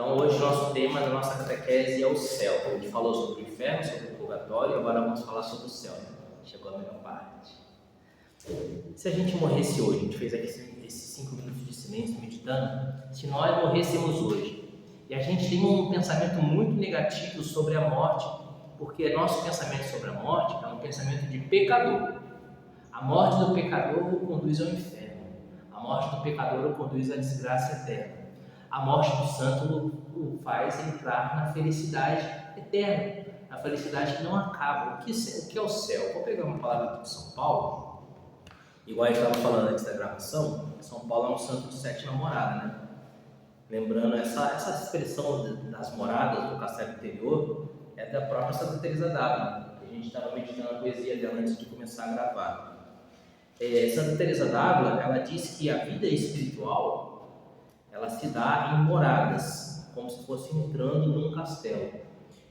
Então, hoje o nosso tema da nossa catequese é o céu. A gente falou sobre o inferno, sobre o purgatório, agora vamos falar sobre o céu. Chegou a melhor parte. Se a gente morresse hoje, a gente fez aqui esses 5 minutos de silêncio meditando, se nós morrêssemos hoje, e a gente tem um pensamento muito negativo sobre a morte, porque nosso pensamento sobre a morte é um pensamento de pecador. A morte do pecador o conduz ao inferno. A morte do pecador o conduz à desgraça eterna. A morte do santo o faz entrar na felicidade eterna, na felicidade que não acaba. O que é o céu? Vou pegar uma palavra aqui de São Paulo, igual a gente estava falando antes da gravação. São Paulo é um santo de 7 namoradas, né? Lembrando, essa expressão das moradas do castelo interior é da própria Santa Teresa d'Ávila. A gente estava meditando a poesia dela antes de começar a gravar. Santa Teresa d'Ávila, ela diz que a vida espiritual ela se dá em moradas, como se fosse entrando num castelo.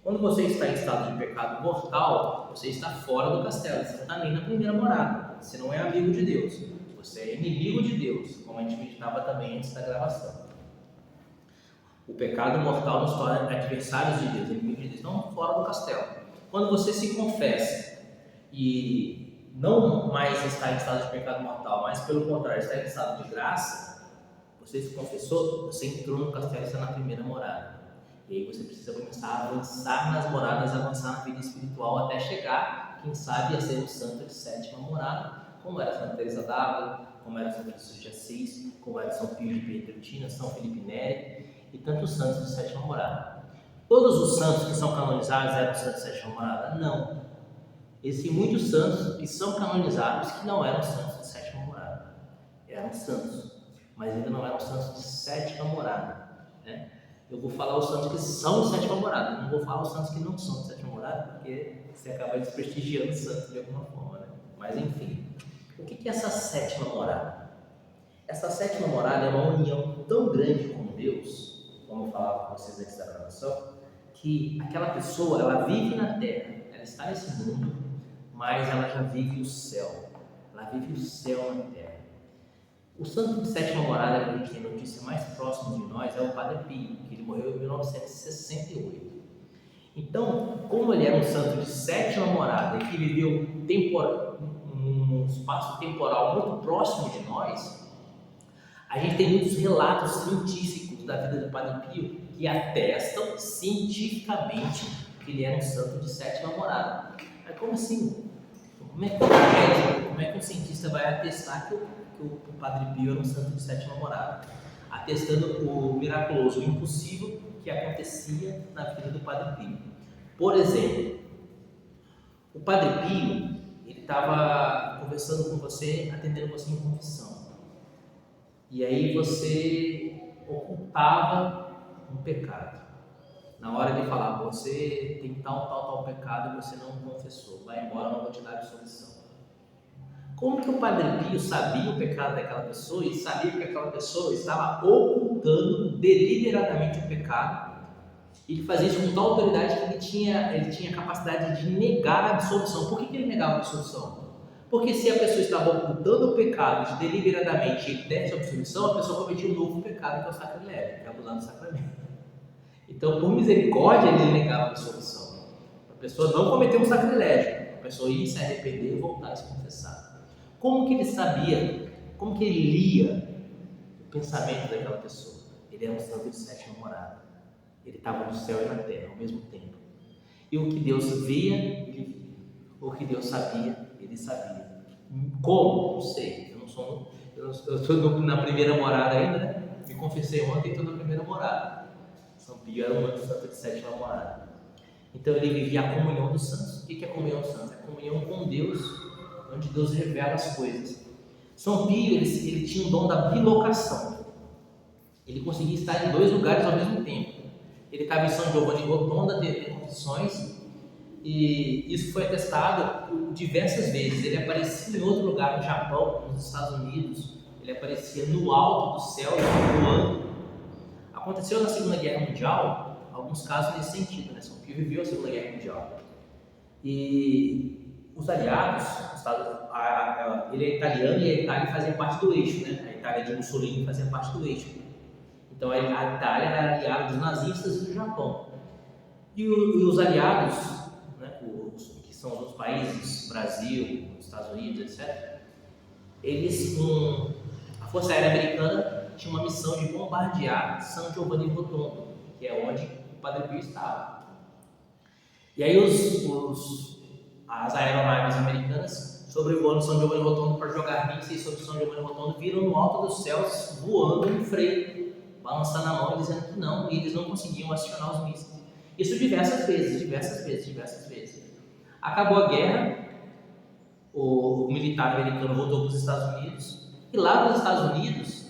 Quando você está em estado de pecado mortal, você está fora do castelo, você não está nem na primeira morada, você não é amigo de Deus, você é inimigo de Deus, como a gente meditava também antes da gravação. O pecado mortal nos torna adversários de Deus, inimigos de Deus, não fora do castelo. Quando você se confessa e não mais está em estado de pecado mortal, mas pelo contrário, está em estado de graça, você se confessou, você entrou no castelo, está na primeira morada. E aí você precisa começar a avançar nas moradas, avançar na vida espiritual, até chegar, quem sabe, a ser um santo de 7ª morada, como era Santa Teresa d'Ávila, como era São Francisco de Assis, como era São Pio de Pietrelcina, São Felipe Neri e tantos santos de 7ª morada. Todos os santos que são canonizados eram santos de 7ª morada? Não. Existem muitos santos que são canonizados que não eram santos de 7ª morada. Eram santos, mas ainda não eram santos de 7ª morada, né? Eu vou falar os santos que são de 7ª morada, não vou falar os santos que não são de 7ª morada, porque você acaba desprestigiando o santo de alguma forma, né? Mas enfim, o que é essa 7ª morada? Essa 7ª morada é uma união tão grande com Deus, como eu falava com vocês antes da gravação, que aquela pessoa, ela vive na terra, ela está nesse mundo, mas ela já vive o céu, ela vive o céu na terra. O santo de 7ª morada que a gente tem notícia mais próxima de nós é o Padre Pio, que ele morreu em 1968. Então, como ele era um santo de 7ª morada e que viveu um espaço temporal muito próximo de nós, a gente tem muitos relatos científicos da vida do Padre Pio que atestam cientificamente que ele era um santo de 7ª morada. Mas como assim? Como é que um cientista vai atestar que o Padre Pio era um santo de 7ª morada? Atestando o miraculoso, o impossível que acontecia na vida do Padre Pio. Por exemplo, o Padre Pio, ele estava conversando com você, atendendo você em confissão. E aí você ocultava um pecado. Na hora de falar, você tem tal pecado e você não confessou, vai embora, não vou te dar absolvição. Como que o Padre Pio sabia o pecado daquela pessoa e sabia que aquela pessoa estava ocultando deliberadamente o pecado? Ele fazia isso com tal autoridade que ele tinha a capacidade de negar a absolvição. Por que ele negava a absolvição? Porque se a pessoa estava ocultando o pecado deliberadamente e ele desse a absolvição, a pessoa cometia um novo pecado, que é o sacrilégio, que é abusar do sacramento. Então, por misericórdia, ele negava a absolvição. A pessoa não cometeu um sacrilégio, a pessoa ia se arrepender e voltar a se confessar. Como que ele sabia, como que ele lia o pensamento daquela pessoa? Ele era um santo de 7ª morada. Ele estava no céu e na terra ao mesmo tempo. E o que Deus via, ele via. O que Deus sabia, ele sabia. Como? Não sei. Eu estou na primeira morada ainda, né? Me confessei ontem e estou na primeira morada. São Pio era um santo de 7ª morada. Então ele vivia a comunhão dos santos. O que é a comunhão dos santos? É a comunhão com Deus, onde Deus revela as coisas. São Pio, ele tinha o dom da bilocação. Ele conseguia estar em 2 lugares ao mesmo tempo. Ele estava em São Giovanni Rotondo, teve confissões, e isso foi atestado diversas vezes. Ele aparecia em outro lugar, no Japão, nos Estados Unidos. Ele aparecia no alto do céu, voando. Aconteceu na Segunda Guerra Mundial, alguns casos nesse sentido, né? São Pio viveu a Segunda Guerra Mundial. E os aliados, ele é italiano e a Itália fazia parte do eixo, né? A Itália de Mussolini fazia parte do eixo. Então a Itália era aliada dos nazistas e do Japão. E os aliados, né, que são os países, Brasil, Estados Unidos, etc., a Força Aérea Americana tinha uma missão de bombardear San Giovanni Rotondo, que é onde o Padre Pio estava. E aí as aeronaves americanas sobrevoando São Giovanni Rotondo para jogar mísseis sobre São Giovanni Rotondo, viram no alto dos céus voando um freio, balançando a mão e dizendo que não, e eles não conseguiam acionar os mísseis. Isso diversas vezes. Acabou a guerra, o militar americano voltou para os Estados Unidos, e lá nos Estados Unidos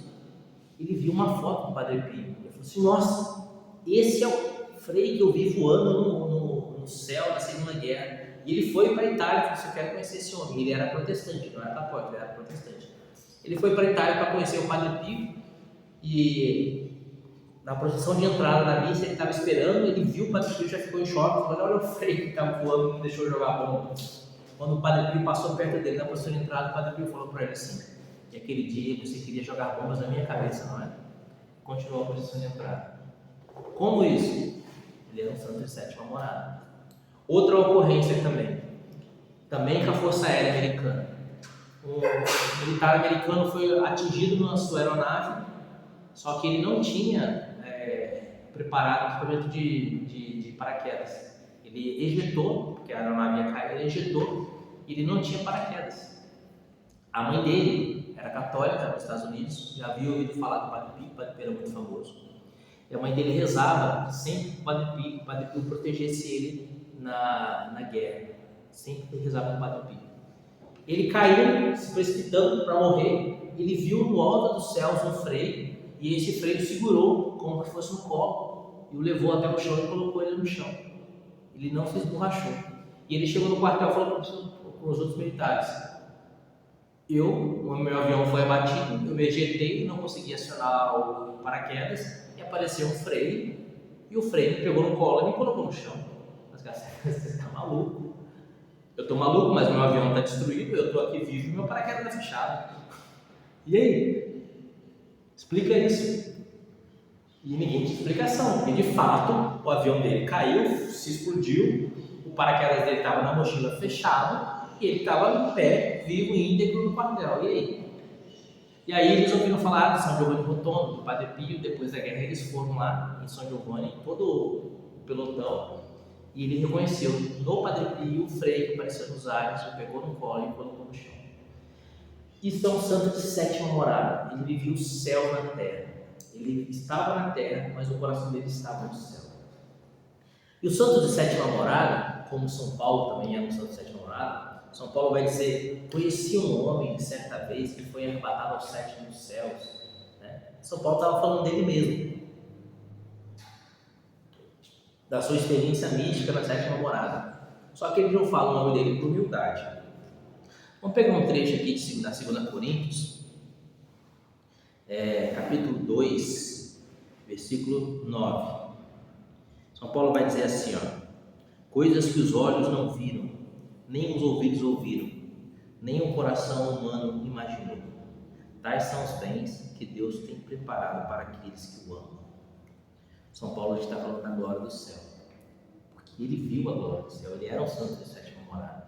ele viu uma foto do Padre Pio. Ele falou assim: nossa, esse é o freio que eu vi voando no céu da Segunda Guerra. E ele foi para a Itália e falou assim: eu quero conhecer esse homem. Ele era protestante, não era católico, ele era protestante. Ele foi para a Itália para conhecer o Padre Pio, e na procissão de entrada da missa ele estava esperando, ele viu o Padre Pio, já ficou em choque, falou: olha o freio que estava voando, não deixou jogar bomba. Quando o Padre Pio passou perto dele na procissão de entrada, o Padre Pio falou para ele assim: e aquele dia você queria jogar bombas na minha cabeça, não é? Continuou a procissão de entrada. Como isso? Ele era um santo de sétima morada. Outra ocorrência também com a Força Aérea Americana. Um militar americano foi atingido na sua aeronave, só que ele não tinha preparado o equipamento de paraquedas. Ele ejetou, porque a aeronave ia cair, ele ejetou e ele não tinha paraquedas. A mãe dele era católica nos Estados Unidos, já havia ouvido falar do Padre Pio, o Padre Pio era muito famoso. E a mãe dele rezava sempre que o Padre Pio protegesse ele na guerra. Sempre rezava com o Padre Pio. Ele caiu, se precipitando para morrer. Ele viu no alto dos céus um freio, e esse freio segurou como se fosse um copo e o levou até o chão e colocou ele no chão. Ele não se esborrachou. E ele chegou no quartel e falou com os outros militares: o meu avião foi abatido, eu me ejetei, não consegui acionar o paraquedas, e apareceu um freio, e o freio me pegou no colo e me colocou no chão. Mas cara, você está maluco? Eu estou maluco, mas meu avião está destruído, eu estou aqui vivo e meu paraquedas está fechado. E aí? Explica isso. E ninguém tinha explicação, porque de fato o avião dele caiu, se explodiu, o paraquedas dele estava na mochila fechado, e ele estava em pé, vivo e íntegro no quartel. E aí? E aí eles ouviram falar de São Giovanni Rotondo, do Padre Pio. Depois da guerra eles foram lá em São Giovanni, todo o pelotão, e ele reconheceu no Padre Pio o freio que apareceu nos ares, o pegou no colo e colocou no chão. E São Santo de sétima morada, ele vivia o céu na terra. Ele estava na terra, mas o coração dele estava no céu. E o santo de sétima morada, como São Paulo também é um santo de sétima morada, São Paulo vai dizer: conheci um homem certa vez que foi arrebatado aos sétimos céus. Né? São Paulo estava falando dele mesmo, da sua experiência mística na sétima morada. Só que ele não fala o nome dele por humildade. Vamos pegar um trecho aqui da 2 Coríntios, capítulo 2, versículo 9. São Paulo vai dizer assim, coisas que os olhos não viram, nem os ouvidos ouviram, nem o coração humano imaginou. Tais são os bens que Deus tem preparado para aqueles que o amam. São Paulo está falando da glória do céu, porque ele viu a glória do céu, ele era um santo de sétima morada.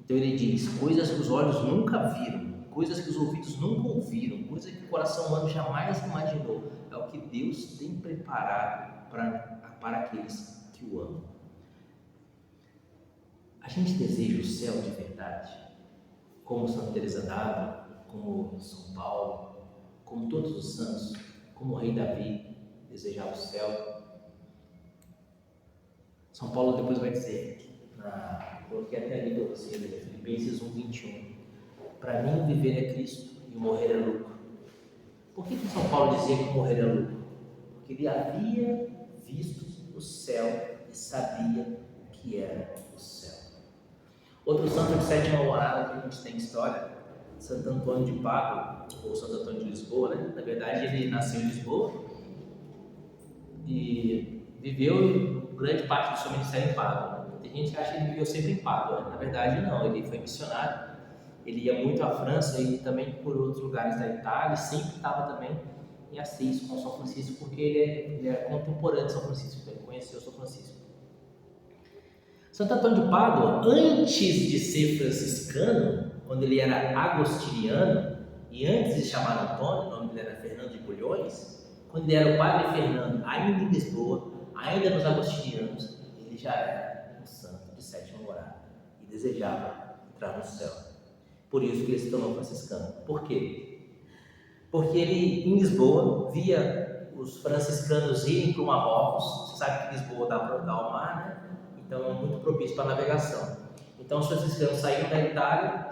Então ele diz: coisas que os olhos nunca viram, coisas que os ouvidos nunca ouviram, coisas que o coração humano jamais imaginou, é o que Deus tem preparado para aqueles que o amam. A gente deseja o céu de verdade, como Santa Teresa d'Ávila, como São Paulo, como todos os santos, como o rei Davi desejava o céu. São Paulo depois vai dizer, coloquei até ali para você, Filipenses 1:21, para mim viver é Cristo e morrer é lucro. Por que São Paulo dizia que morrer é lucro? Porque ele havia visto o céu e sabia o que era o céu. Outro santo de sétima morada que a gente tem história, Santo Antônio de Pádua, ou Santo Antônio de Lisboa, né? Na verdade ele nasceu em Lisboa e viveu grande parte do seu ministério em Pádua. Tem gente que acha que ele viveu sempre em Pádua, na verdade não, ele foi missionário, ele ia muito à França e também por outros lugares da Itália, sempre estava também em Assis com São Francisco, porque ele é contemporâneo de São Francisco, ele conheceu São Francisco. Santo Antônio de Pádua, antes de ser franciscano, quando ele era agostiniano, e antes de chamar Antônio, o nome dele era Fernando de Bulhões, quando ele era o padre Fernando, ainda em Lisboa, ainda nos agostinianos, ele já era um santo de sétima morada e desejava entrar no céu. Por isso que ele se tornou franciscano. Por quê? Porque ele, em Lisboa, via os franciscanos irem para o Marrocos. Você sabe que Lisboa dá ao mar, né? Então é muito propício para a navegação. Então os franciscanos saíram da Itália,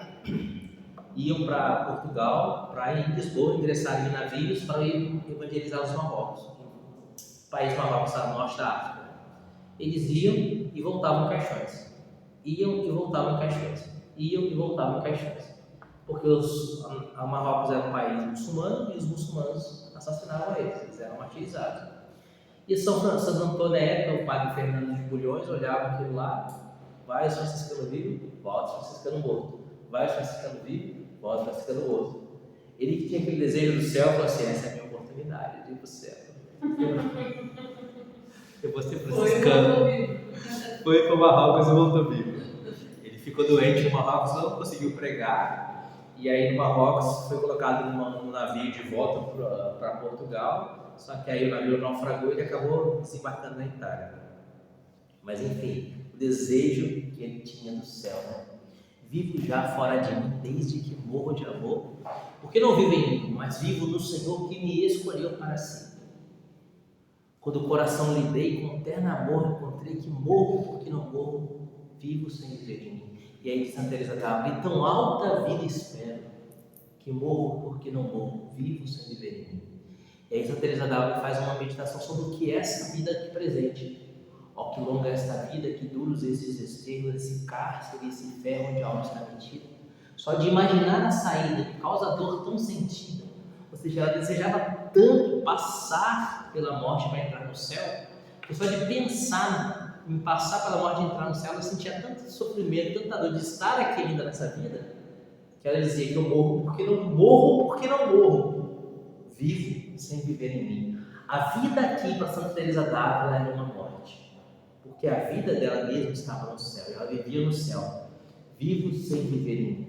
iam para Portugal, para ir em Lisboa, ingressar em navios para ir evangelizar os Marrocos, o país Marrocos está no norte da África. Eles iam e voltavam em caixões, iam e voltavam em caixões, iam e voltavam em caixões, porque a Marrocos era um país muçulmano e os muçulmanos assassinavam eles eram martirizados. E São Antônio, na época, o padre Fernando de Bulhões, olhava aquilo lá, vai os franciscanos vivos, volta os franciscanos mortos, vai os franciscanos vivos, volta os franciscanos mortos. Ele tinha aquele desejo do céu, falou assim, essa é a minha oportunidade de ir para o céu. Eu vou ser franciscano. Foi para o Marrocos e voltou vivo. Ele ficou doente no Marrocos, não conseguiu pregar, e aí no Marrocos foi colocado num navio de volta para Portugal. Só que aí o navio naufragou e ele acabou desembarcando na Itália. Mas enfim, o desejo que ele tinha do céu, né? Vivo já fora de mim, desde que morro de amor, porque não vivo em mim, mas vivo no Senhor que me escolheu para si. Quando o coração lhe dei com terno amor, encontrei que morro porque não morro, vivo sem viver em mim. E aí de Santa Teresa d'Ávila, e tão alta vida espero, que morro porque não morro, vivo sem viver em mim. E aí Santa Teresa d'Ávila faz uma meditação sobre o que é essa vida aqui presente. Ó, que longa é esta vida, que duros esses desterros, esse cárcere, esse ferro onde a alma está metida. Só de imaginar a saída que causa dor tão sentida, ou seja, ela desejava tanto passar pela morte para entrar no céu, que só de pensar em passar pela morte e entrar no céu, ela sentia tanto sofrimento, tanta dor de estar aqui ainda nessa vida, que ela dizia que eu morro porque não morro, vivo sem viver em mim. A vida aqui para Santa Teresa d'Ávila era uma morte, porque a vida dela mesma estava no céu, ela vivia no céu, vivo sem viver em mim.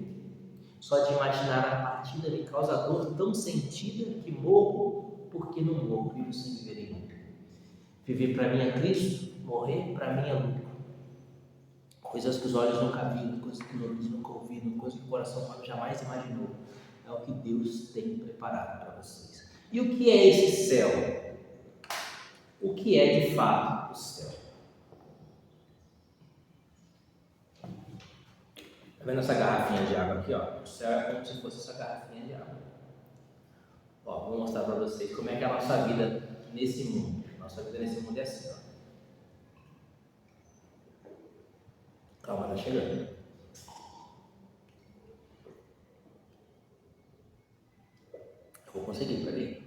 Só de imaginar a partida me causa dor tão sentida que morro porque não morro, vivo sem viver em mim. Viver para mim é Cristo, morrer para mim é lucro. Coisas que os olhos nunca viram, coisas que os ouvidos nunca ouviram, coisas que o coração jamais imaginou. É o que Deus tem preparado para vocês. E o que é esse céu? O que é de fato o céu? Tá vendo essa garrafinha de água aqui, ó? O céu é como se fosse essa garrafinha de água. Ó, vou mostrar para vocês como é que é a nossa vida nesse mundo. Nossa vida nesse mundo é assim, ó. Calma, tá chegando. Eu vou conseguir, peraí.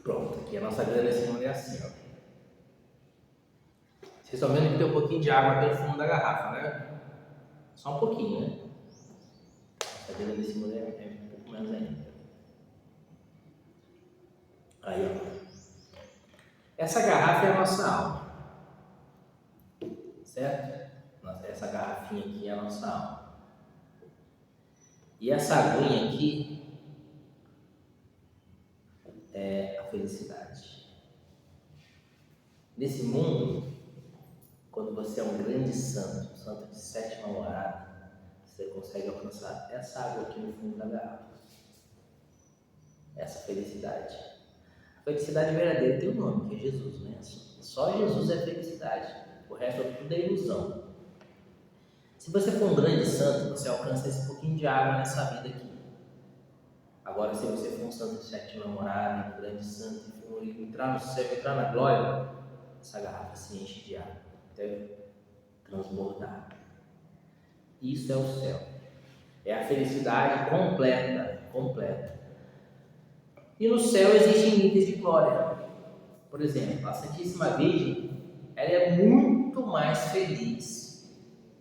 Pronto, aqui a nossa vida nesse mundo é assim, ó. Vocês estão vendo que tem um pouquinho de água aqui no fundo da garrafa, né? Só um pouquinho, né? A vida nesse mundo é um pouco menos ainda. Aí, ó. Essa garrafa é a nossa alma. Certo? Essa garrafinha aqui é a nossa alma. E essa aguinha aqui é a felicidade. Nesse mundo, quando você é um grande santo, um santo de sétima morada, você consegue alcançar essa água aqui no fundo da garrafa. Essa felicidade. A felicidade verdadeira tem um nome, que é Jesus, né? Só Jesus é felicidade. O resto tudo é ilusão. Se você for um grande santo, você alcança esse pouquinho de água nessa vida aqui. Agora, se você for um santo de sétima morada, um grande santo, e for entrar no céu, entrar na glória, essa garrafa se enche de água, até transbordar. Isso é o céu. É a felicidade completa. E no céu existem níveis de glória. Por exemplo, a Santíssima Virgem, ela é muito mais feliz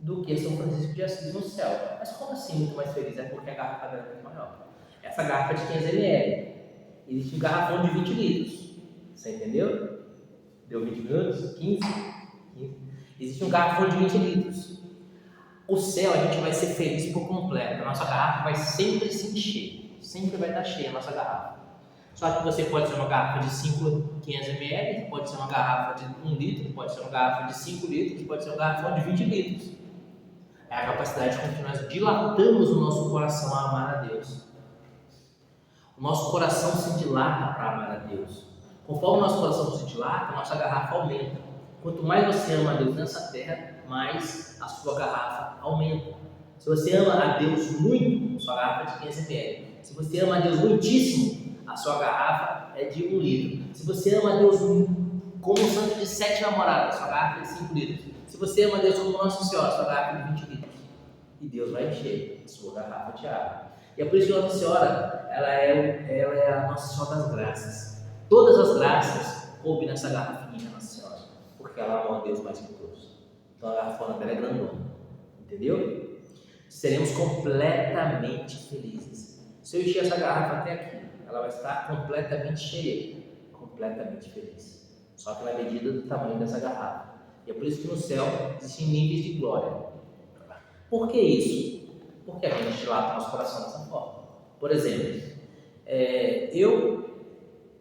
do que São Francisco de Assis no céu. Mas como assim muito mais feliz? É porque a garrafa dela é muito maior. Essa garrafa de 500 ml, existe um garrafão de 20 litros. Você entendeu? Deu 20 minutos? 15? Existe um garrafão de 20 litros. O céu a gente vai ser feliz por completo. A nossa garrafa vai sempre se encher. Sempre vai estar cheia a nossa garrafa. Só que você pode ser uma garrafa de 500 ml, pode ser uma garrafa de 1 litro, pode ser uma garrafa de 5 litros, pode ser uma garrafa de 20 litros. É a capacidade com que nós dilatamos o nosso coração a amar a Deus. O nosso coração se dilata para amar a Deus. Conforme o nosso coração se dilata, a nossa garrafa aumenta. Quanto mais você ama a Deus nessa terra, mais a sua garrafa aumenta. Se você ama a Deus muito, sua garrafa é de 500 ml. Se você ama a Deus muitíssimo, a sua garrafa é de 1 litro. Se você ama a Deus como um santo de 7 namoradas, sua garrafa é de 5 litros. Se você ama a Deus como Nossa Senhora, sua garrafa é de 20 litros. E Deus vai encher a sua garrafa de água. E é por isso que Nossa Senhora, ela é a Nossa Senhora das Graças. Todas as graças coubem nessa garrafinha, Nossa Senhora, porque ela ama a Deus mais que todos. Então a garrafona dela é grandona, entendeu? Seremos completamente felizes. Se eu encher essa garrafa até aqui, ela vai estar completamente cheia, completamente feliz. Só que na medida do tamanho dessa garrafa. E é por isso que no céu existem níveis de glória. Por que isso? Porque a gente dilata nosso coração dessa forma. Por exemplo, eu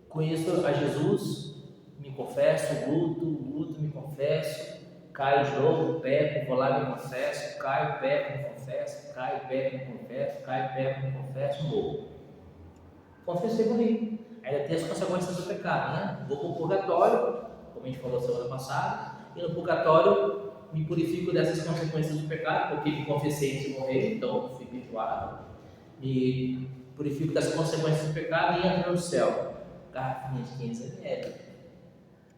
conheço a Jesus, me confesso, luto, me confesso, caio de novo, peco, vou lá, me confesso, caio, peco, me confesso, caio, peco, me confesso, caio, peco, me confesso, morro. Confessei comigo. Ainda tem as consequências do pecado, né? Vou para o purgatório, como a gente falou semana passada, e no purgatório me purifico dessas consequências do pecado, porque me confessei antes de morrer, então fui perdoado. Me purifico das consequências do pecado e entro no céu. Garrafinha de 500 ml.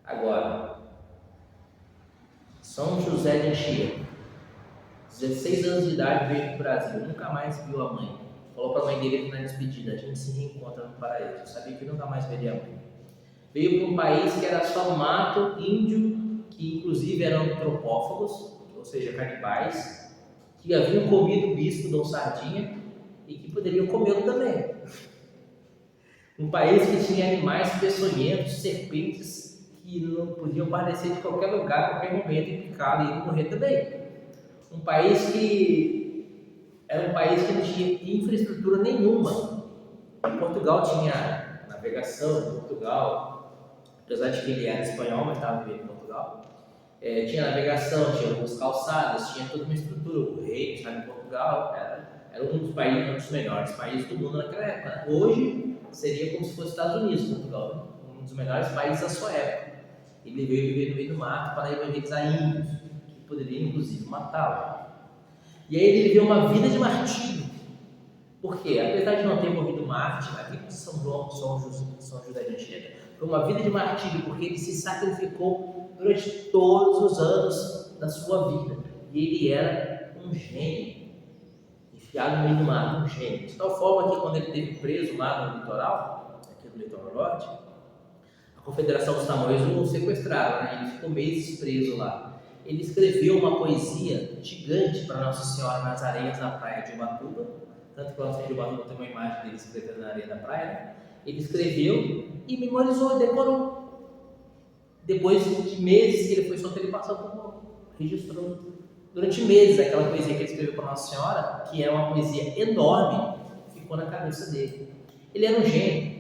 Agora, São José de Anchieta, 16 anos de idade, veio para o Brasil, nunca mais viu a mãe. Falou para a mãe dele que na despedida, a gente se reencontra no paraíso. Eu sabia que nunca mais veria a mãe. Veio para um país que era só mato, índio, que inclusive eram antropófagos, ou seja, canibais, que haviam comido o bispo Dom Sardinha e que poderiam comê-lo também. Um país que tinha animais peçonhentos, serpentes, que não podiam aparecer de qualquer lugar, a qualquer momento e picá-lo e ele morrer também. Um país que era um país que não tinha infraestrutura nenhuma. Portugal tinha navegação, Portugal, apesar de que ele era espanhol, mas estava vivendo em Portugal, tinha navegação, tinha algumas calçadas, tinha toda uma estrutura. O rei, estava em Portugal, era um dos países, um dos melhores países do mundo naquela época. Hoje seria como se fosse os Estados Unidos, Portugal, né? Um dos melhores países da sua época. Ele veio viver no meio do mato para evangelizar índios, que poderiam inclusive matá-lo. E aí ele viveu uma vida de martírio. Por quê? Apesar de não ter morrido mártir, a vida de São José de Anchieta foi uma vida de martírio, porque ele se sacrificou durante todos os anos da sua vida. E ele era um gênio, enfiado no meio do mato, um gênio. De tal forma que quando ele esteve preso lá no litoral, aqui no litoral norte, a Confederação dos Tamoios o sequestraram, né? Ele ficou meses preso lá. Ele escreveu uma poesia gigante para Nossa Senhora nas areias da praia de Ubatuba, tanto que lá no de Ubatuba tem uma imagem dele escrevendo na areia da praia, né? Ele escreveu e memorizou, decorou. Depois de meses que ele foi solto, ele passou por registrou durante meses aquela poesia que ele escreveu para Nossa Senhora, que é uma poesia enorme, ficou na cabeça dele. Ele era um gênio.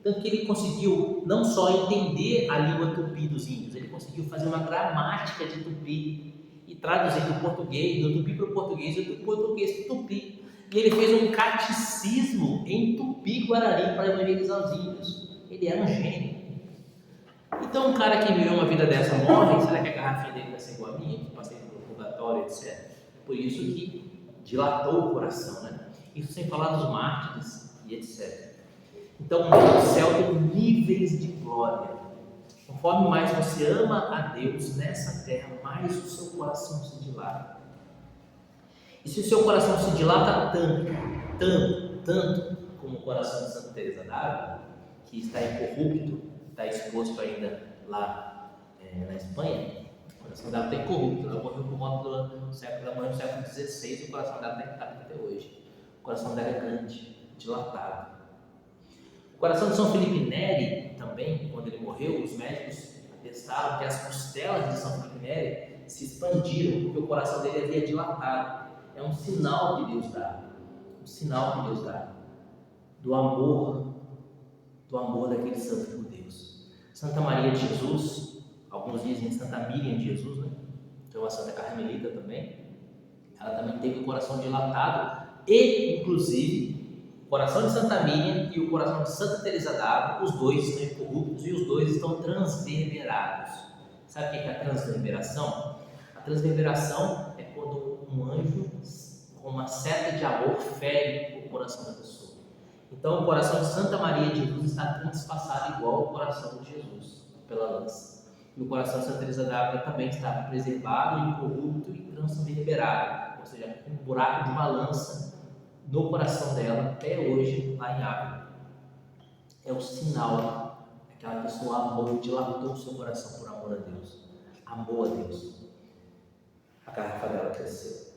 Tanto que ele conseguiu não só entender a língua tupi dos índios, ele conseguiu fazer uma gramática de tupi e traduzir do português, do tupi para o português e do português para o tupi. E ele fez um catecismo em tupi-guarani para evangelizar os índios. Ele era um gênio. Então um cara que viveu uma vida dessa morre, será que a garrafinha dele vai ser igual a minha, que passei pelo purgatório, etc. Por isso que dilatou o coração, né? Isso sem falar dos mártires e etc. Então, o céu tem níveis de glória. Conforme mais você ama a Deus nessa terra, mais o seu coração se dilata. E se o seu coração se dilata tanto como o coração de Santa Teresa d'Ávila, que está incorrupto, está exposto ainda lá na Espanha, coração dela está incorrupto. Ela morreu por volta do século, ela morreu no século XVI e o coração dela está intacto até hoje. O coração dela é grande, dilatado. O coração de São Felipe Neri também, quando ele morreu, os médicos atestaram que as costelas de São Felipe Neri se expandiram porque o coração dele havia dilatado. É um sinal que Deus dá, um sinal que Deus dá do amor daquele santo por Deus. Santa Maria de Jesus, alguns dizem Santa Miriam de Jesus, né? Então a Santa Carmelita também, ela também teve o coração dilatado e, inclusive, o coração de Santa Miriam e o coração de Santa Teresa d'Ávila, os dois estão incorruptos e os dois estão transverberados. Sabe o que é a transverberação? A transverberação é quando um anjo com uma seta de amor fere o coração da pessoa. Então o coração de Santa Maria de Jesus está transpassado igual ao coração de Jesus pela lança. E o coração de Santa Teresa d'Ávila também estava preservado, incorrupto e transverberados, ou seja, um buraco de uma lança no coração dela até hoje lá em Ávila. É o sinal que aquela pessoa amou, dilatou o seu coração por amor a Deus, amou a Deus. A garrafa dela cresceu.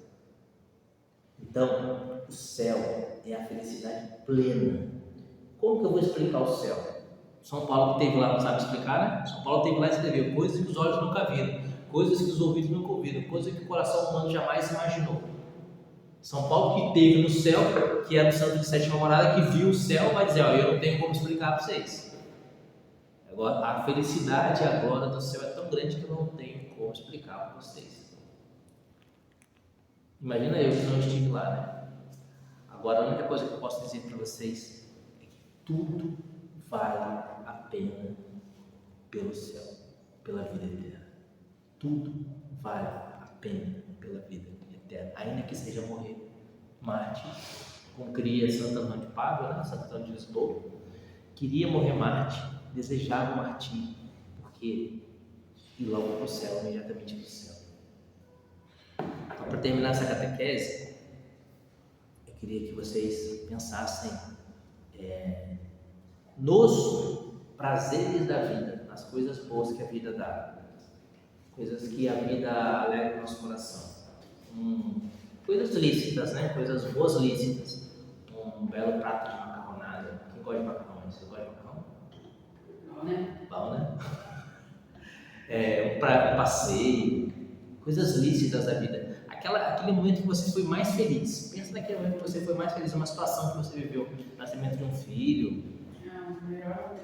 Então, o céu é a felicidade plena. Como que eu vou explicar o céu? São Paulo que esteve lá não sabe explicar, né? São Paulo esteve lá e escreveu coisas que os olhos nunca viram, coisas que os ouvidos nunca ouviram, coisas que o coração humano jamais imaginou. São Paulo que esteve no céu, que era o santo de sétima morada, que viu o céu, vai dizer, ó, eu não tenho como explicar para vocês. Agora, a felicidade e a glória do céu é tão grande que eu não tenho como explicar para vocês. Imagina eu que não estive lá, né? Agora, a única coisa que eu posso dizer para vocês é que tudo vale a pena pelo céu, pela vida eterna. Tudo vale a pena pela vida eterna, ainda que seja morrer mártir, como queria Santo Antônio de Pádua, né? Santo Antônio de Lisboa, queria morrer mártir, desejava o martírio, porque ir logo para o céu, imediatamente para o céu. Então, para terminar essa catequese, eu queria que vocês pensassem nos prazeres da vida, nas coisas boas que a vida dá, coisas que a vida alegra o nosso coração, coisas lícitas, né? Coisas boas lícitas, um belo prato de macarronada. Quem gosta de macarrão? Você gosta de macarrão? Bom, né? Bom, né? Um passeio, coisas lícitas da vida. Aquele momento que você foi mais feliz. Pensa naquele momento que você foi mais feliz, uma situação que você viveu, nascimento de um filho. Melhor.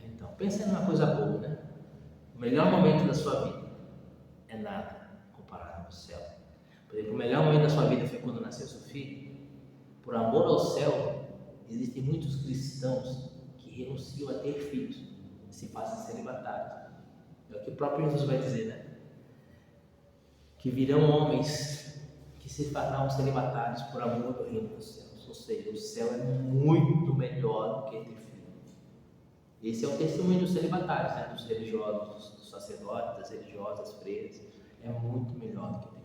Então, pensa numa coisa boa, né? O melhor momento da sua vida é nada comparado ao céu. Por exemplo, o melhor momento da sua vida foi quando nasceu seu filho. Por amor ao céu, existem muitos cristãos que renunciam a ter filhos e se fazem celibatários. É o que o próprio Jesus vai dizer, né? Que virão homens que se farão celibatários por amor do reino dos céus. Ou seja, o céu é muito melhor do que ter filho. Esse é o testemunho dos celibatários, né? Dos religiosos, dos sacerdotes, das religiosas, das freiras. É muito melhor do que ter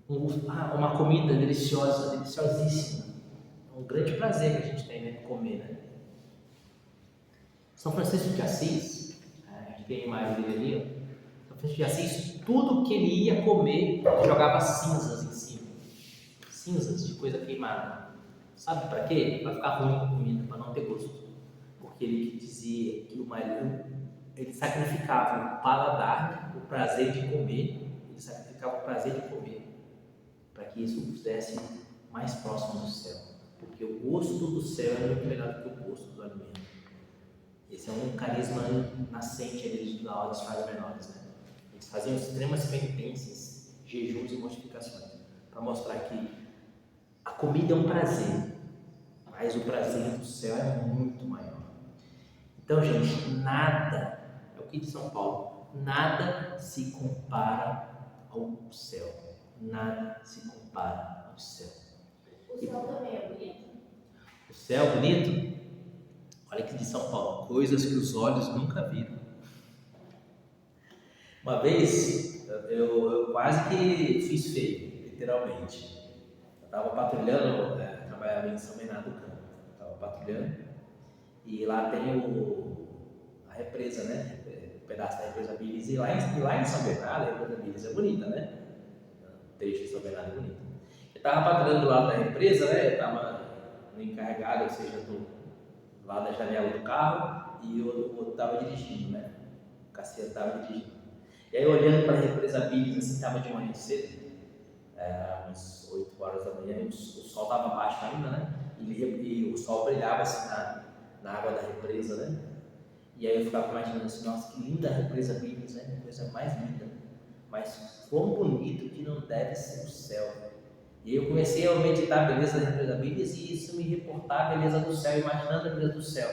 filho. Uma comida deliciosa, deliciosíssima. É um grande prazer que a gente tem, né, de comer, né? São Francisco de Assis, a gente tem a imagem dele ali, ó. São Francisco de Assis, tudo que ele ia comer, jogava cinzas em cima. Cinzas de coisa queimada. Sabe para quê? Para ficar ruim com a comida, para não ter gosto. Porque ele dizia que ele sacrificava o paladar, o prazer de comer, ele sacrificava o prazer de comer, para que isso fizesse mais próximo do céu. Porque o gosto do céu é muito melhor do que o gosto do alimento. Esse é um carisma nascente ali da hora dos frades menores, né? Eles faziam extremas penitências, jejuns e mortificações, para mostrar que a comida é um prazer, mas o prazer do céu é muito maior. Então, gente, nada, é o que diz São Paulo, nada se compara ao céu. Nada se compara ao céu. O céu também é bonito. O céu é bonito? Olha que diz São Paulo, coisas que os olhos nunca viram. Uma vez, eu quase que fiz feio, literalmente. Eu estava patrulhando, trabalhava em São Bernardo do Campo. Estava patrulhando e lá tem a represa, né? pedaço da represa Billings, e lá em São Bernardo, a represa Billings é bonita, né? O trecho de São Bernardo é bonito. Eu estava patrulhando do lado da represa, né? Eu estava no encarregado, ou seja, do lado da janela do carro, e o outro estava dirigindo, né? O Cassiano estava dirigindo. E aí, olhando para a represa Billings, assim, estava de manhã cedo, umas 8 horas da manhã, e o sol estava baixo ainda, né? E o sol brilhava assim na água da represa, né? E aí eu ficava imaginando assim, nossa, que linda a represa Billings, né? Coisa mais linda. Mas quão bonito que não deve ser o céu. E eu comecei a meditar a beleza da represa Billings e isso me reportar a beleza do céu, imaginando a beleza do céu.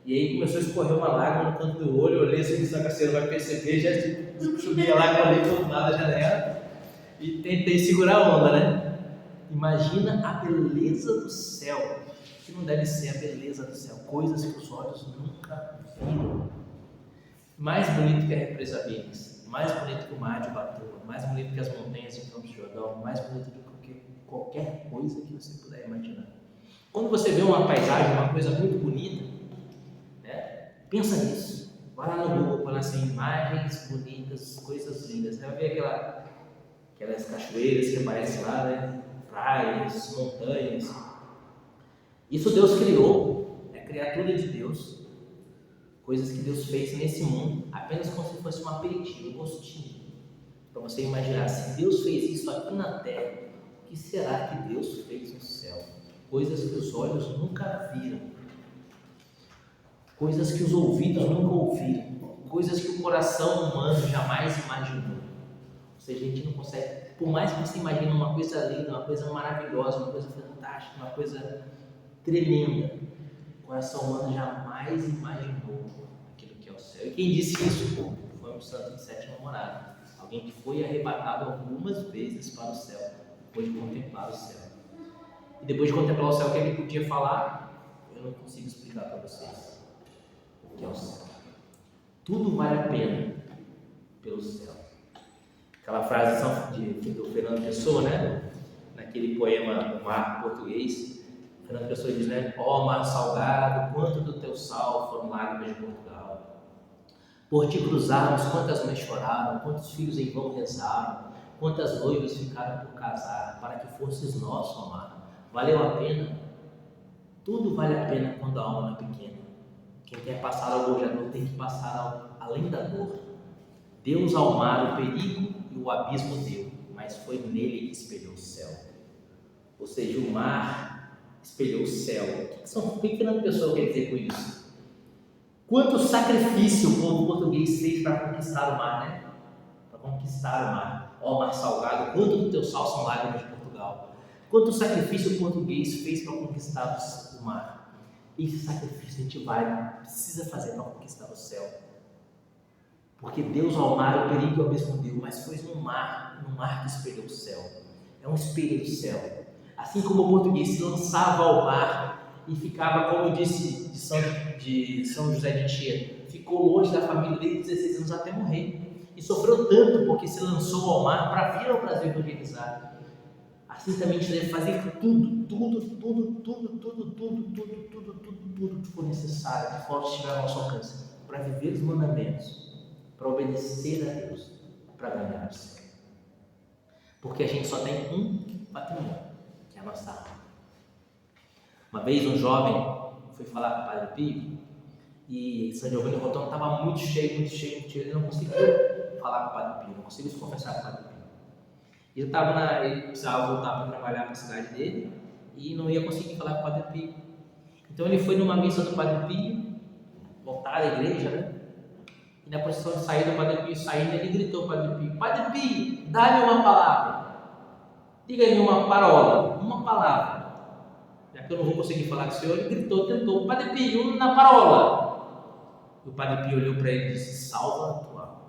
E aí começou a escorrer uma lágrima no canto do olho, eu olhei assim, o Cassiano vai perceber, já subi a lágrima ali do outro lado da janela e tentei segurar a onda, né? Imagina a beleza do céu, que não deve ser a beleza do céu, coisas que os olhos nunca viram. Mais bonito que a represa Billings, mais bonito que o mar de Ubatuba, mais bonito que as montanhas de Campos do Jordão, mais bonito do que qualquer coisa que você puder imaginar. Quando você vê uma paisagem, uma coisa muito bonita, né, pensa nisso. Vai lá no Google, põe assim, imagens bonitas, coisas lindas. Você vai ver aquelas cachoeiras que aparecem lá, né? Praias, montanhas. Isso Deus criou, é criatura de Deus, coisas que Deus fez nesse mundo, apenas como se fosse um aperitivo, um gostinho, para você imaginar, se Deus fez isso aqui na terra, o que será que Deus fez no céu? Coisas que os olhos nunca viram, coisas que os ouvidos nunca ouviram, coisas que o coração humano jamais imaginou. Ou seja, a gente não consegue, por mais que você imagine uma coisa linda, uma coisa maravilhosa, uma coisa fantástica, uma coisa tremenda, o coração humano jamais imaginou aquilo que é o céu. E quem disse isso foi um santo de sétima morada, alguém que foi arrebatado algumas vezes para o céu, depois de contemplar o céu. E depois de contemplar o céu, o que ele podia falar, eu não consigo explicar para vocês o que é o céu. Tudo vale a pena pelo céu. Aquela frase do Fernando Pessoa, né? Naquele poema O Mar Português, Fernando Pessoa diz, né? Ó mar salgado, quanto do teu sal foram lágrimas de Portugal. Por te cruzarmos, quantas mães choraram, quantos filhos em vão rezaram, quantas noivas ficaram por casar, para que fosses nosso, ó mar. Valeu a pena? Tudo vale a pena quando a alma não é pequena. Quem quer passar ao gojador tem que passar além da dor. Deus ao mar o perigo e o abismo deu, mas foi nele que espelhou o céu. Ou seja, o mar espelhou o céu. O que Fernando Pessoa quer dizer com isso? Quanto sacrifício o povo português fez para conquistar o mar, né? Para conquistar o mar. Ó mar salgado, quanto do teu sal são lágrimas de Portugal. Quanto sacrifício o português fez para conquistar o mar. Esse sacrifício a gente precisa fazer para conquistar o céu. Porque Deus ao mar o perigo e o abismo deu, mas foi no mar que espelhou o céu. É um espelho do céu. Assim como o português se lançava ao mar e ficava, como eu disse, de São José de Anchieta, ficou longe da família desde 16 anos até morrer. E sofreu tanto porque se lançou ao mar para vir ao Brasil evangelizar. Assim também a gente deve fazer tudo que for necessário, que for estiver ao nosso alcance, para viver os mandamentos, para obedecer a Deus, para ganhar o céu. Porque a gente só tem um patrimônio, que é a nossa alma. Uma vez um jovem foi falar com o Padre Pio e São Giovanni Rotondo estava muito cheio, ele não conseguiu falar com o Padre Pio, não conseguiu se confessar com o Padre Pio. Ele precisava voltar para trabalhar para a cidade dele e não ia conseguir falar com o Padre Pio. Então ele foi numa missa do Padre Pio, voltar à igreja, né? E na procissão de saída, o Padre Pio saindo, ele gritou para o Padre Pio: Padre Pio, dá-me uma palavra, diga-me uma parola, uma palavra. Já que eu não vou conseguir falar com o senhor, ele gritou, tentou: Padre Pio, na parola. E o Padre Pio olhou para ele e disse: salva a tua alma.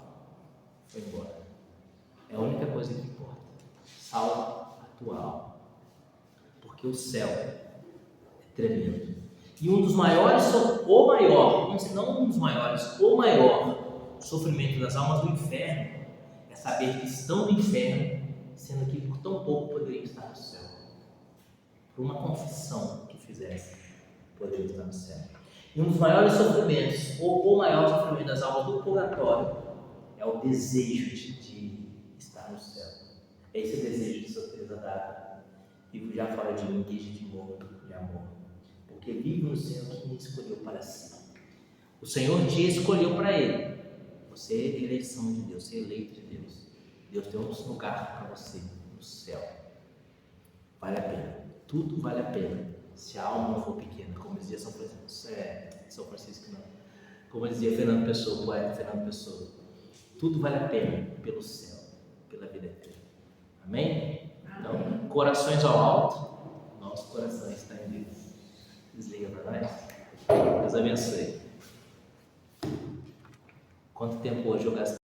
Foi embora. É a única coisa que importa. Salva a tua alma. Porque o céu é tremendo. E um dos maiores, ou maior, não um dos maiores, o maior sofrimento das almas do inferno é saber que estão no inferno, sendo que por tão pouco poderiam estar no céu. Por uma confissão que fizessem, poderiam estar no céu. E um dos maiores sofrimentos, ou o maior sofrimento das almas do purgatório, é o desejo de estar no céu. É esse desejo de Santa Teresa d'Ávila. Vivo já fora de mim, desde de morro de amor. Porque vive no Senhor que me escolheu para si. O Senhor te escolheu para Ele. Você é eleição de Deus, você é eleito de Deus. Deus tem um lugar para você no céu. Vale a pena. Tudo vale a pena. Se a alma não for pequena, como dizia São Francisco não. Como dizia Fernando Pessoa, o poeta Fernando Pessoa. Tudo vale a pena pelo céu, pela vida eterna. Amém? Então, corações ao alto, nosso coração está em Deus. Desliga para nós. Deus abençoe. Quanto tempo hoje eu gastei?